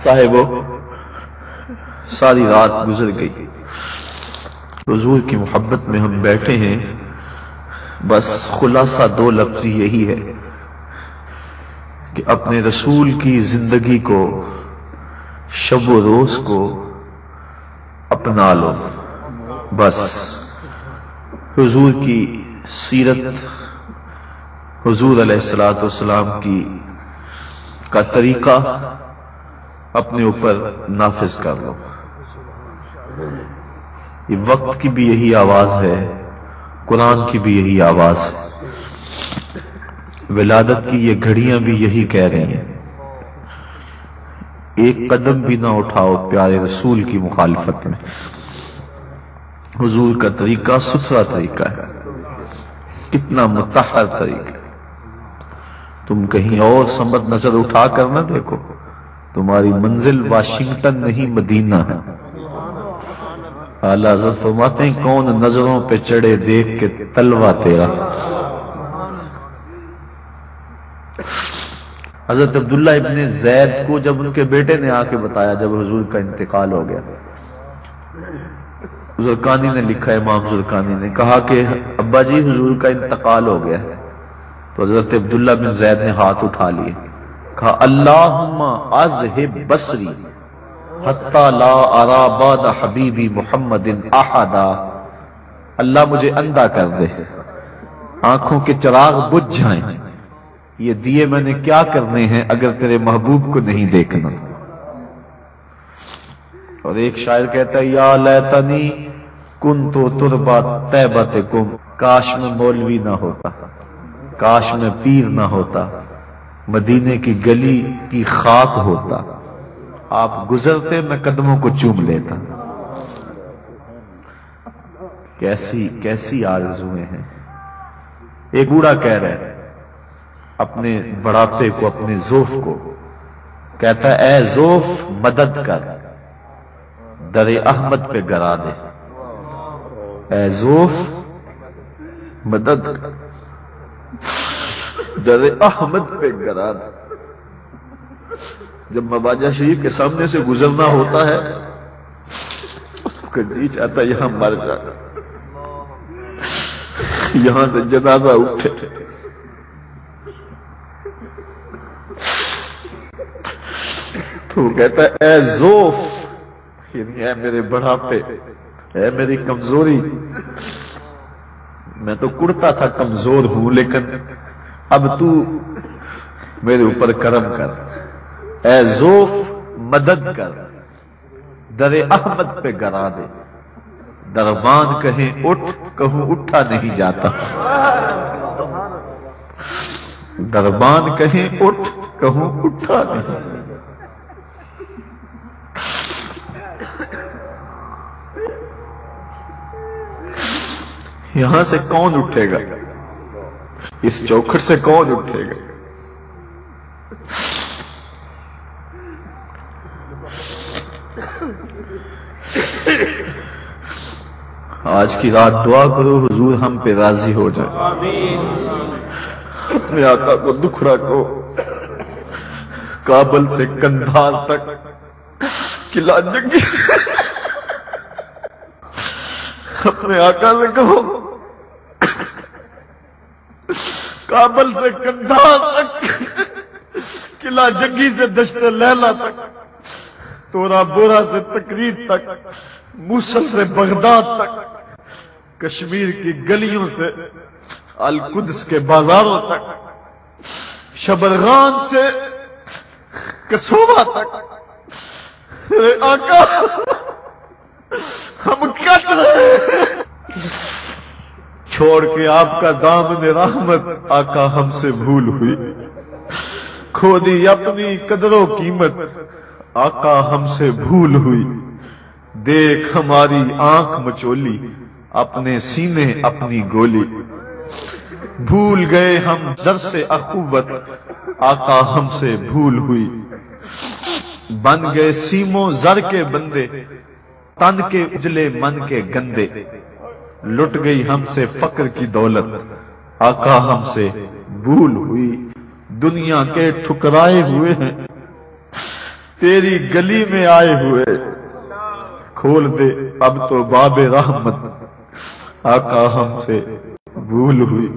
صاحبو، ساری رات گزر گئی، حضور کی محبت میں ہم بیٹھے ہیں، بس خلاصہ دو لفظ یہی ہے کہ اپنے رسول کی زندگی کو، شب و روز کو اپنا لو۔ بس حضور کی سیرت، حضور علیہ الصلوۃ والسلام کی کا طریقہ اپنے اوپر نافذ کر لو۔ یہ وقت کی بھی یہی آواز ہے، قرآن کی بھی یہی آواز ہے، ولادت کی یہ گھڑیاں بھی یہی کہہ رہی ہیں۔ ایک قدم بھی نہ اٹھاؤ پیارے رسول کی مخالفت میں۔ حضور کا طریقہ ستھرا طریقہ ہے، کتنا مطہر طریقہ ہے۔ تم کہیں اور سمت نظر اٹھا کر نہ دیکھو، تمہاری منزل واشنگٹن نہیں مدینہ ہے۔ اعلیٰ حضرت فرماتے ہیں کون نظروں پہ چڑھے دیکھ کے تلوا تیرا۔ حضرت عبداللہ ابن زید کو جب ان کے بیٹے نے آ کے بتایا، جب حضور کا انتقال ہو گیا، زرقانی نے لکھا، امام زرقانی نے کہا کہ ابا جی حضور کا انتقال ہو گیا ہے، تو حضرت عبداللہ بن زید نے ہاتھ اٹھا لیے، کہا اللہم اذہب بصری حتی لا ارا بعد حبیبی محمد احدا۔ اللہ مجھے اندھا کر دے، آنکھوں کے چراغ بجھ جائیں، یہ دیے میں نے کیا کرنے ہیں اگر تیرے محبوب کو نہیں دیکھنا۔ اور ایک شاعر کہتا ہے یا لیتنی کنت تربہ طیبتکم، کاش میں مولوی نہ ہوتا، کاش میں پیر نہ ہوتا، مدینے کی گلی کی خاک ہوتا، آپ گزرتے میں قدموں کو چوم لیتا۔ کیسی آرزویں ہیں۔ ایک بوڑھا کہہ رہا ہے اپنے بڑھاپے کو، اپنے ذوف کو، کہتا ہے اے ذوف مدد کر، در احمد پہ گرا دے۔ اے ذوف مدد کر، در احمد پہ گرا دے۔ جب مواجہ شریف کے سامنے سے گزرنا ہوتا ہے، اس کا جی چاہتا ہے یہاں مر جائے، یہاں سے جنازہ اٹھے۔ تو وہ کہتا ہے اے ذوف، یعنی اے میرے بڑھاپے، اے میری کمزوری، میں تو کڑتا تھا کمزور ہوں، لیکن اب تو میرے اوپر کرم کر۔ اے ذوف مدد کر، در احمد پہ گرا دے۔ دربان کہیں اٹھ، کہوں اٹھا نہیں جاتا، دربان کہیں اٹھ، کہوں اٹھا نہیں۔ یہاں سے کون اٹھے گا؟ اس چوکھٹ سے کون اٹھے گا؟ آج کی رات دعا کرو حضور ہم پہ راضی ہو جائے، اپنے آقا کو دکھڑا کو کابل سے کندھار تک، قلعہ جنگی سے اپنے آقا سے کہو کابل سے کندھار تک، قلعہ جنگی سے دشت لیلا تک، تورا بورا سے تقریر تک، موصل سے بغداد تک، کشمیر کی گلیوں سے القدس کے بازاروں تک، شبرغان سے کسوبہ تک، اے آقا ہم کٹ رہے ہیں، چھوڑ کے آپ کا دامن رحمت آقا ہم سے بھول ہوئی، کھو دی اپنی قدر و قیمت آقا ہم سے بھول ہوئی، دیکھ ہماری آنکھ مچولی، اپنے سینے اپنی گولی، بھول گئے ہم درس اخوت آقا ہم سے بھول ہوئی، بن گئے سیموں زر کے بندے، تن کے اجلے من کے گندے، لٹ گئی ہم سے فقر کی دولت، آقا ہم سے بھول ہوئی، دنیا کے ٹھکرائے ہوئے ہیں، تیری گلی میں آئے ہوئے، کھول دے اب تو باب رحمت، آقا ہم سے بھول ہوئی۔